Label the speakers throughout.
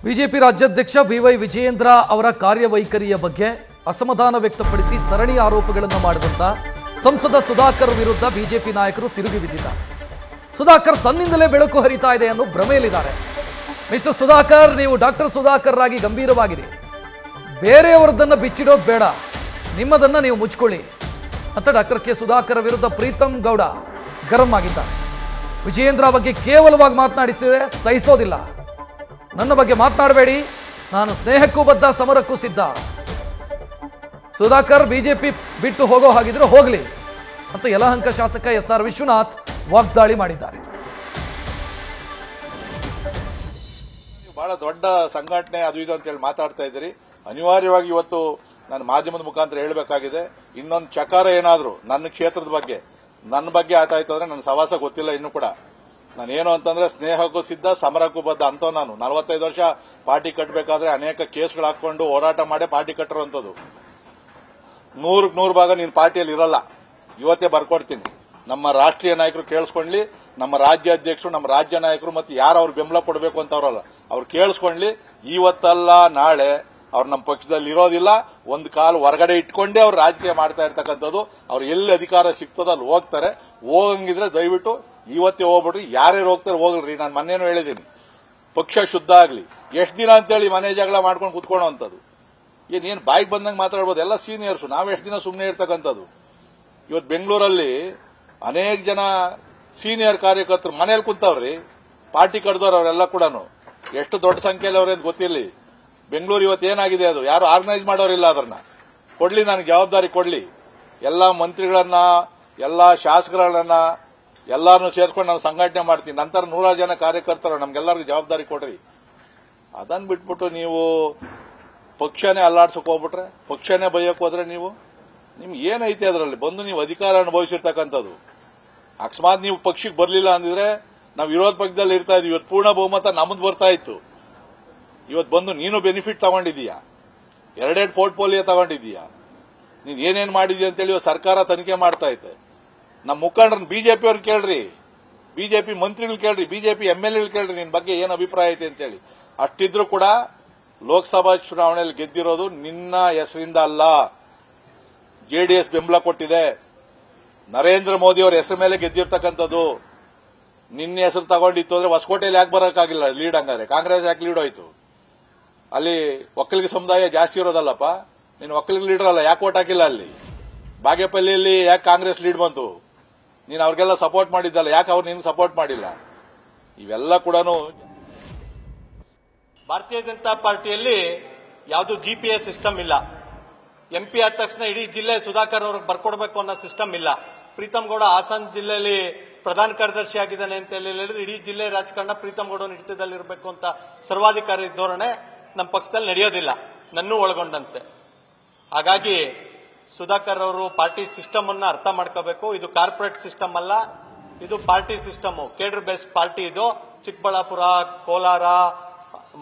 Speaker 1: BJP ರಾಜ್ಯಾಧ್ಯಕ್ಷ B Y Vijayendra ಅವರ ಕಾರ್ಯವೈಖರಿಯ ಬಗ್ಗೆ ಅಸಮಾಧಾನ ವ್ಯಕ್ತಪಡಿಸಿ ಸರಣಿ ಆರೋಪಗಳನ್ನು ಮಾಡಿದಂತ ಸಂಸದ ಸುಧಾಕರ್ ವಿರುದ್ಧ ಬಿಜೆಪಿ ನಾಯಕರು ತಿರುಗಿ ಬಿದ್ದಿದ್ದಾರೆ. ಸುಧಾಕರ್ ತನ್ನಿಂದಲೇ ಬೆಳಕು ಹರಿತಾ ಇದೆ ಅನ್ನೋ ಭ್ರಮೆಯಲ್ಲಿದ್ದಾರೆ. ಮಿಸ್ಟರ್ ಸುಧಾಕರ್, ನೀವು ಡಾಕ್ಟರ್ ಸುಧಾಕರ್ ಆಗಿ ಗಂಭೀರವಾಗಿರಿ, ಬೇರೆಯವರದನ್ನ ಬಿಚ್ಚಿಡೋದು ಬೇಡ, ನಿಮ್ಮದನ್ನ ನೀವು ಮುಚ್ಕೊಳ್ಳಿ ಅಂತ ಡಾಕ್ಟರ್ ಕೆ ಸುಧಾಕರ್ ವಿರುದ್ಧ ಪ್ರೀತಮ್ ಗೌಡ ಗರಂ ಆಗಿದ್ದಾರೆ. ವಿಜಯೇಂದ್ರ ಬಗ್ಗೆ ಕೇವಲವಾಗಿ ಮಾತನಾಡಿಸಿದರೆ ಸಹಿಸೋದಿಲ್ಲ, ನನ್ನ ಬಗ್ಗೆ ಮಾತನಾಡಬೇಡಿ, ನಾನು ಸ್ನೇಹಕ್ಕೂ ಬದ್ಧ, ಸಮರಕ್ಕೂ ಸಿದ್ಧ. ಸುಧಾಕರ್ ಬಿಜೆಪಿ ಬಿಟ್ಟು ಹೋಗೋ ಹಾಗಿದ್ರೆ ಹೋಗಲಿ ಅಂತ ಯಲಹಂಕ ಶಾಸಕ ಎಸ್.ಆರ್. ವಿಶ್ವನಾಥ್ ವಾಗ್ದಾಳಿ ಮಾಡಿದ್ದಾರೆ.
Speaker 2: ಬಹಳ ದೊಡ್ಡ ಸಂಘಟನೆ ಅದು ಇದು ಅಂತ ಹೇಳಿ ಮಾತಾಡ್ತಾ ಇದ್ದೀರಿ. ಅನಿವಾರ್ಯವಾಗಿ ಇವತ್ತು ನಾನು ಮಾಧ್ಯಮದ ಮುಖಾಂತರ ಹೇಳಬೇಕಾಗಿದೆ. ಇನ್ನೊಂದು ಚಕಾರ ಏನಾದ್ರು ನನ್ನ ಕ್ಷೇತ್ರದ ಬಗ್ಗೆ ನನ್ನ ಬಗ್ಗೆ ಆಯ್ತಾಯ್ತು ಅಂದ್ರೆ ನನ್ನ ಸವಾಸ ಗೊತ್ತಿಲ್ಲ. ಇನ್ನು ಕೂಡ ನಾನೇನು ಅಂತಂದ್ರೆ ಸ್ನೇಹಕ್ಕೂ ಸಿದ್ಧ, ಸಮರಕ್ಕೂ ಬದ್ಧ ಅಂತ. ನಾನು 45 ವರ್ಷ ಪಾರ್ಟಿ ಕಟ್ಟಬೇಕಾದ್ರೆ ಅನೇಕ ಕೇಸ್ಗಳು ಹಾಕೊಂಡು ಹೋರಾಟ ಮಾಡಿ ಪಾರ್ಟಿ ಕಟ್ಟಿರುವಂತದ್ದು. 100ಕ್ಕೆ 100 ಭಾಗ ನೀನು ಪಾರ್ಟಿಯಲ್ಲಿ ಇರಲ್ಲ, ಇವತ್ತೇ ಬರ್ಕೊಡ್ತೀನಿ. ನಮ್ಮ ರಾಷ್ಟ್ರೀಯ ನಾಯಕರು ಕೇಳಿಸ್ಕೊಳ್ಳಿ, ನಮ್ಮ ರಾಜ್ಯ ಅಧ್ಯಕ್ಷರು, ನಮ್ಮ ರಾಜ್ಯ ನಾಯಕರು ಮತ್ತೆ ಯಾರು ಅವ್ರು ಬೆಂಬಲ ಕೊಡಬೇಕು ಅಂತ ಅವರಲ್ಲ, ಅವ್ರು ಕೇಳಿಸ್ಕೊಳ್ಳಿ. ಇವತ್ತಲ್ಲ ನಾಳೆ ಅವ್ರು ನಮ್ಮ ಪಕ್ಷದಲ್ಲಿ ಇರೋದಿಲ್ಲ. ಒಂದು ಕಾಲು ಹೊರಗಡೆ ಇಟ್ಕೊಂಡೇ ಅವ್ರು ರಾಜಕೀಯ ಮಾಡ್ತಾ ಇರ್ತಕ್ಕಂಥದ್ದು. ಅವ್ರು ಎಲ್ಲಿ ಅಧಿಕಾರ ಸಿಗ್ತದೋ ಅಲ್ಲಿ ಹೋಗ್ತಾರೆ. ಹೋಗಂಗಿದ್ರೆ ದಯವಿಟ್ಟು ಇವತ್ತೇ ಹೋಗ್ಬಿಡ್ರಿ. ಯಾರ್ಯಾರು ಹೋಗ್ತಾರೆ ಹೋಗ್ರಿ. ನಾನು ಮೊನ್ನೆನೂ ಹೇಳಿದ್ದೀನಿ, ಪಕ್ಷ ಶುದ್ಧ ಆಗ್ಲಿ. ಎಷ್ಟು ದಿನ ಅಂತೇಳಿ ಮನೆ ಜಗಳ ಮಾಡ್ಕೊಂಡು ಕುತ್ಕೊಳ್ಳೋ ಅಂತದ್ದು. ಏನ್ ಬಾಯಿಗೆ ಬಂದಂಗೆ ಮಾತಾಡ್ಬೋದು. ಎಲ್ಲ ಸೀನಿಯರ್ಸು, ನಾವ್ ಎಷ್ಟು ದಿನ ಸುಮ್ಮನೆ ಇರ್ತಕ್ಕಂಥದ್ದು. ಇವತ್ತು ಬೆಂಗಳೂರಲ್ಲಿ ಅನೇಕ ಜನ ಸೀನಿಯರ್ ಕಾರ್ಯಕರ್ತರು ಮನೇಲಿ ಕುಂತವ್ರಿ, ಪಾರ್ಟಿ ಕಡ್ದವ್ರು ಅವರೆಲ್ಲ ಕೂಡ. ಎಷ್ಟು ದೊಡ್ಡ ಸಂಖ್ಯೆಯಲ್ಲಿ ಅವ್ರೇನು ಗೊತ್ತಿರಲಿ. ಬೆಂಗಳೂರು ಇವತ್ತು ಏನಾಗಿದೆ, ಅದು ಯಾರು ಆರ್ಗನೈಸ್ ಮಾಡೋರಿಲ್ಲ. ಅದನ್ನ ಕೊಡ್ಲಿ, ನನಗೆ ಜವಾಬ್ದಾರಿ ಕೊಡ್ಲಿ. ಎಲ್ಲಾ ಮಂತ್ರಿಗಳನ್ನ, ಎಲ್ಲಾ ಶಾಸಕರನ್ನ ಎಲ್ಲಾರನ್ನೂ ಸೇರ್ಕೊಂಡು ನಾನು ಸಂಘಟನೆ ಮಾಡ್ತೀನಿ. ನಂತರ 100 ಜನ ಕಾರ್ಯಕರ್ತರು, ನಮ್ಗೆಲ್ಲರಿಗೂ ಜವಾಬ್ದಾರಿ ಕೊಡ್ರಿ. ಅದನ್ನ ಬಿಟ್ಬಿಟ್ಟು ನೀವು ಪಕ್ಷನೇ ಅಲ್ಲಾಡ್ಸಕ್ ಹೋಗ್ಬಿಟ್ರೆ, ಪಕ್ಷನೇ ಬೈಯಕ್ ಹೋದ್ರೆ ನಿಮ್ಗೆ ಏನೈತೆ ಅದರಲ್ಲಿ ಬಂದು ನೀವು ಅಧಿಕಾರ ಅನುಭವಿಸಿರ್ತಕ್ಕಂಥದ್ದು. ಅಕಸ್ಮಾತ್ ನೀವು ಪಕ್ಷಕ್ಕೆ ಬರ್ಲಿಲ್ಲ ಅಂದಿದ್ರೆ ನಾವು ವಿರೋಧ ಪಕ್ಷದಲ್ಲಿ ಇರ್ತಾ ಇದ್ವಿ. ಇವತ್ತು ಪೂರ್ಣ ಬಹುಮತ ನಮ್ಮದು ಬರ್ತಾ ಇತ್ತು. ಇವತ್ತು ಬಂದು ನೀನು ಬೆನಿಫಿಟ್ ತಗೊಂಡಿದ್ದೀಯಾ, 2 ಪೋರ್ಟ್ಫೋಲಿಯೋ ತಗೊಂಡಿದ್ದೀಯಾ, ನೀನ್ ಏನೇನ್ ಮಾಡಿದ್ಯಾ ಅಂತೇಳಿ ಇವತ್ತು ಸರ್ಕಾರ ತನಿಖೆ ಮಾಡ್ತಾ ಐತೆ. ನಮ್ಮ ಮುಖಂಡರನ್ನ ಬಿಜೆಪಿ ಅವ್ರು ಕೇಳ್ರಿ, ಬಿಜೆಪಿ ಮಂತ್ರಿಗಳು ಕೇಳ್ರಿ, ಬಿಜೆಪಿ ಎಂಎಲ್ಎಗಳು ಕೇಳ್ರಿ, ನಿನ್ ಬಗ್ಗೆ ಏನ್ ಅಭಿಪ್ರಾಯ ಐತೆ ಅಂತೇಳಿ. ಅಷ್ಟಿದ್ರು ಕೂಡ ಲೋಕಸಭಾ ಚುನಾವಣೆಯಲ್ಲಿ ಗೆದ್ದಿರೋದು ನಿನ್ನ ಹೆಸರಿಂದ ಅಲ್ಲ, ಜೆಡಿಎಸ್ ಬೆಂಬಲ ಕೊಟ್ಟಿದೆ. ನರೇಂದ್ರ ಮೋದಿ ಅವರ ಹೆಸರು ಮೇಲೆ ಗೆದ್ದಿರ್ತಕ್ಕಂಥದ್ದು. ನಿನ್ನ ಹೆಸರು ತಗೊಂಡಿತ್ತು ಅಂದ್ರೆ ಹೊಸಕೋಟೆಯಲ್ಲಿ ಯಾಕೆ ಬರೋಕ್ಕಾಗಿಲ್ಲ ಲೀಡ್? ಹಂಗಾರೆ ಕಾಂಗ್ರೆಸ್ ಯಾಕೆ ಲೀಡ್ ಹೋಯ್ತು? ಅಲ್ಲಿ ಒಕ್ಕಲಿಗ ಸಮುದಾಯ ಜಾಸ್ತಿ ಇರೋದಲ್ಲಪ್ಪ, ನೀನು ಒಕ್ಕಲಿಗ ಲೀಡರ್ ಅಲ್ಲ, ಯಾಕೆ ಓಟ್ ಹಾಕಿಲ್ಲ? ಅಲ್ಲಿ ಬಾಗೇಪಲ್ಲಿಯಲ್ಲಿ ಯಾಕೆ ಕಾಂಗ್ರೆಸ್ ಲೀಡ್ ಬಂತು? ನೀನು ಅವ್ರಿಗೆಲ್ಲ ಸಪೋರ್ಟ್ ಮಾಡಿದ್ದಲ್ಲ, ಯಾಕೆ ಅವ್ರು ನಿನ್ಗೆ ಸಪೋರ್ಟ್ ಮಾಡಿಲ್ಲ? ಇವೆಲ್ಲ ಕೂಡ
Speaker 3: ಭಾರತೀಯ ಜನತಾ ಪಾರ್ಟಿಯಲ್ಲಿ ಯಾವುದು ಜಿಪಿಎಸ್ ಸಿಸ್ಟಮ್ ಇಲ್ಲ. ಎಂಪಿ ಆದ ತಕ್ಷಣ ಇಡೀ ಜಿಲ್ಲೆ ಸುಧಾಕರ್ ಅವ್ರಿಗೆ ಬರ್ಕೊಡ್ಬೇಕು ಅನ್ನೋ ಸಿಸ್ಟಮ್ ಇಲ್ಲ. ಪ್ರೀತಮ್ ಗೌಡ ಹಾಸನ ಜಿಲ್ಲೆಯಲ್ಲಿ ಪ್ರಧಾನ ಕಾರ್ಯದರ್ಶಿ ಆಗಿದ್ದಾನೆ ಅಂತ ಹೇಳಿದ್ರೆ ಇಡೀ ಜಿಲ್ಲೆ ರಾಜಕಾರಣ ಪ್ರೀತಮ್ ಗೌಡ ಹಿಡಿತದಲ್ಲಿರಬೇಕು ಅಂತ ಸರ್ವಾಧಿಕಾರಿ ಧೋರಣೆ ನಮ್ಮ ಪಕ್ಷದಲ್ಲಿ ನಡೆಯೋದಿಲ್ಲ, ನನ್ನೂ ಒಳಗೊಂಡಂತೆ. ಹಾಗಾಗಿ ಸುಧಾಕರ್ ಅವರು ಪಾರ್ಟಿ ಸಿಸ್ಟಮ್ ಅನ್ನ ಅರ್ಥ ಮಾಡ್ಕೋಬೇಕು. ಇದು ಕಾರ್ಪೊರೇಟ್ ಸಿಸ್ಟಮ್ ಅಲ್ಲ, ಇದು party system, cadre based party. ಇದು ಚಿಕ್ಕಬಳ್ಳಾಪುರ, ಕೋಲಾರ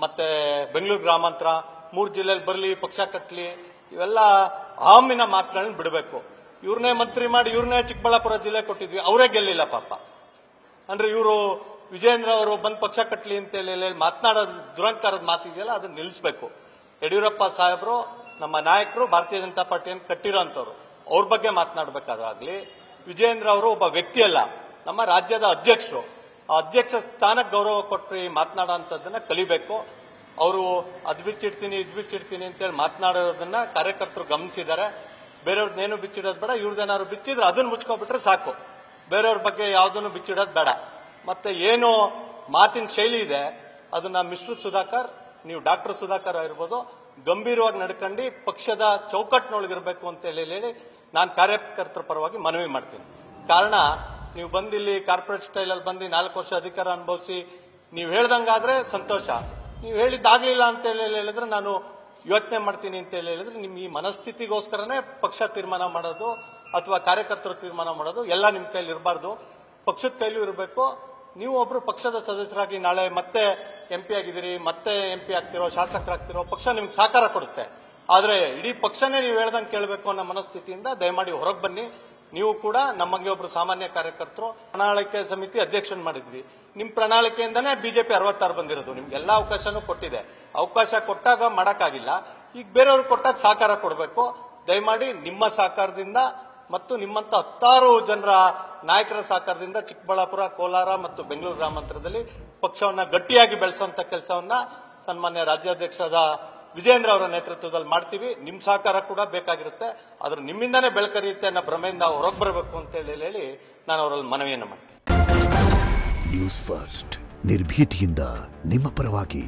Speaker 3: ಮತ್ತೆ ಬೆಂಗಳೂರು ಗ್ರಾಮಾಂತರ 3 ಜಿಲ್ಲೆಯಲ್ಲಿ ಬರಲಿ, ಪಕ್ಷ ಕಟ್ಟಲಿ, ಇವೆಲ್ಲ ಅಹಮ್ಮಿನ ಮಾತುಗಳನ್ನ ಬಿಡಬೇಕು. ಇವ್ರನ್ನೇ ಮಂತ್ರಿ ಮಾಡಿ ಇವ್ರನ್ನೇ ಚಿಕ್ಕಬಳ್ಳಾಪುರ ಜಿಲ್ಲೆ ಕೊಟ್ಟಿದ್ವಿ, ಅವರೇ ಗೆಲ್ಲಿಲ್ಲ ಪಾಪ. ಅಂದ್ರೆ ಇವರು ವಿಜಯೇಂದ್ರ ಅವರು ಬಂದ್ ಪಕ್ಷ ಕಟ್ಟಲಿ ಅಂತ ಹೇಳಿ ಮಾತನಾಡೋದು ದುರಂಕಾರದ ಮಾತಿದೆಯಲ್ಲ, ಅದನ್ನ ನಿಲ್ಲಿಸಬೇಕು. ಯಡಿಯೂರಪ್ಪ ಸಾಹೇಬರು ನಮ್ಮ ನಾಯಕರು ಭಾರತೀಯ ಜನತಾ ಪಾರ್ಟಿಯನ್ನು ಕಟ್ಟಿರೋಂಥವ್ರು, ಅವ್ರ ಬಗ್ಗೆ ಮಾತನಾಡಬೇಕಾದ್ರಾಗ್ಲಿ. ವಿಜಯೇಂದ್ರ ಅವರು ಒಬ್ಬ ವ್ಯಕ್ತಿ ಅಲ್ಲ, ನಮ್ಮ ರಾಜ್ಯದ ಅಧ್ಯಕ್ಷರು. ಆ ಅಧ್ಯಕ್ಷ ಸ್ಥಾನಕ್ಕೆ ಗೌರವ ಕೊಟ್ಟು ಮಾತನಾಡೋಂಥದ್ದನ್ನ ಕಲಿಬೇಕು. ಅವರು ಅದ್ ಬಿಚ್ಚಿಡ್ತೀನಿ ಇದ್ ಬಿಚ್ಚಿಡ್ತೀನಿ ಅಂತೇಳಿ ಮಾತನಾಡೋದನ್ನ ಕಾರ್ಯಕರ್ತರು ಗಮನಿಸಿದ್ದಾರೆ. ಬೇರೆಯವ್ರದ್ದೇನು ಬಿಚ್ಚಿಡೋದು ಬೇಡ, ಇವ್ರದ್ದೇನಾದ್ರು ಬಿಚ್ಚಿದ್ರೆ ಅದನ್ನ ಮುಚ್ಕೊಬಿಟ್ರೆ ಸಾಕು. ಬೇರೆಯವ್ರ ಬಗ್ಗೆ ಯಾವುದನ್ನು ಬಿಚ್ಚಿಡೋದು ಬೇಡ. ಮತ್ತೆ ಏನು ಮಾತಿನ ಶೈಲಿ ಇದೆ ಅದನ್ನ ಮಿಸ್ಟರ್ ಸುಧಾಕರ್, ನೀವು ಡಾಕ್ಟರ್ ಸುಧಾಕರ್ ಆಗಿರ್ಬೋದು, ಗಂಭೀರವಾಗಿ ನಡ್ಕೊಂಡು ಪಕ್ಷದ ಚೌಕಟ್ಟಿನೊಳಗಿರ್ಬೇಕು ಅಂತ ಹೇಳಿ ನಾನು ಕಾರ್ಯಕರ್ತರ ಪರವಾಗಿ ಮನವಿ ಮಾಡ್ತೀನಿ. ಕಾರಣ, ನೀವು ಬಂದಿಲ್ಲಿ ಕಾರ್ಪೊರೇಟ್ ಸ್ಟೈಲಲ್ಲಿ ಬಂದು 4 ವರ್ಷ ಅಧಿಕಾರ ಅನುಭವಿಸಿ ನೀವು ಹೇಳ್ದಂಗಾದ್ರೆ ಸಂತೋಷ. ನೀವು ಹೇಳಿದ್ದಾಗ್ಲಿಲ್ಲ ಅಂತ ಹೇಳಿದ್ರೆ ನಾನು ಯೋಚನೆ ಮಾಡ್ತೀನಿ ಅಂತ ಹೇಳಿದ್ರೆ ನಿಮ್ ಈ ಮನಸ್ಥಿತಿಗೋಸ್ಕರನೇ ಪಕ್ಷ ತೀರ್ಮಾನ ಮಾಡೋದು ಅಥವಾ ಕಾರ್ಯಕರ್ತರು ತೀರ್ಮಾನ ಮಾಡೋದು ಎಲ್ಲ ನಿಮ್ ಕೈಲಿ ಇರಬಾರ್ದು, ಪಕ್ಷದ ಕೈಲೂ ಇರಬೇಕು. ನೀವು ಒಬ್ರು ಪಕ್ಷದ ಸದಸ್ಯರಾಗಿ ನಾಳೆ ಮತ್ತೆ ಎಂಪಿ ಆಗಿದ್ದೀರಿ, ಮತ್ತೆ ಎಂಪಿ ಆಗ್ತಿರೋ, ಶಾಸಕರಾಗ್ತಿರೋ, ಪಕ್ಷ ನಿಮ್ಗೆ ಸಹಕಾರ ಕೊಡುತ್ತೆ. ಆದ್ರೆ ಇಡೀ ಪಕ್ಷನೇ ನೀವು ಹೇಳ್ದಂಗೆ ಕೇಳಬೇಕು ಅನ್ನೋ ಮನಸ್ಥಿತಿಯಿಂದ ದಯಮಾಡಿ ಹೊರಗೆ ಬನ್ನಿ. ನೀವು ಕೂಡ ನಮಗೆ ಒಬ್ರು ಸಾಮಾನ್ಯ ಕಾರ್ಯಕರ್ತರು ಪ್ರಣಾಳಿಕೆ ಸಮಿತಿ ಅಧ್ಯಕ್ಷನ್ ಮಾಡಿದ್ವಿ. ನಿಮ್ ಪ್ರಣಾಳಿಕೆಯಿಂದಾನೇ ಬಿಜೆಪಿ 66 ಬಂದಿರೋದು. ನಿಮ್ಗೆಲ್ಲಾ ಅವಕಾಶನೂ ಕೊಟ್ಟಿದೆ. ಅವಕಾಶ ಕೊಟ್ಟಾಗ ಮಾಡಕ್ಕಾಗಿಲ್ಲ. ಈಗ ಬೇರೆಯವ್ರಿಗೆ ಕೊಟ್ಟಾಗ ಸಹಕಾರ ಕೊಡಬೇಕು. ದಯಮಾಡಿ ನಿಮ್ಮ ಸಹಕಾರದಿಂದ ಮತ್ತು ನಿಮ್ಮಂತ 10 ಜನರ ನಾಯಕರ ಸಹಕಾರದಿಂದ ಚಿಕ್ಕಬಳ್ಳಾಪುರ, ಕೋಲಾರ ಮತ್ತು ಬೆಂಗಳೂರು ಗ್ರಾಮಾಂತರದಲ್ಲಿ ಪಕ್ಷವನ್ನ ಗಟ್ಟಿಯಾಗಿ ಬೆಳೆಸುವಂತ ಕೆಲಸವನ್ನ ಸನ್ಮಾನ್ಯ ರಾಜ್ಯಾಧ್ಯಕ್ಷರಾದ ವಿಜಯೇಂದ್ರ ಅವರ ನೇತೃತ್ವದಲ್ಲಿ ಮಾಡ್ತೀವಿ. ನಿಮ್ ಸಹಕಾರ ಕೂಡ ಬೇಕಾಗಿರುತ್ತೆ. ಆದ್ರೆ ನಿಮ್ಮಿಂದಾನೇ ಬೆಳಕರಿಯುತ್ತೆ ಅನ್ನೋ ಭ್ರಮೆಯಿಂದ ಹೊರಗೆ ಬರಬೇಕು ಅಂತ ಹೇಳಿ ನಾನು ಅವರಲ್ಲಿ ಮನವಿಯನ್ನು ಮಾಡ್ತೀನಿ.
Speaker 4: ನ್ಯೂಸ್ ಫಸ್ಟ್ ನಿರ್ಭೀತಿಯಿಂದ ನಿಮ್ಮ ಪರವಾಗಿ.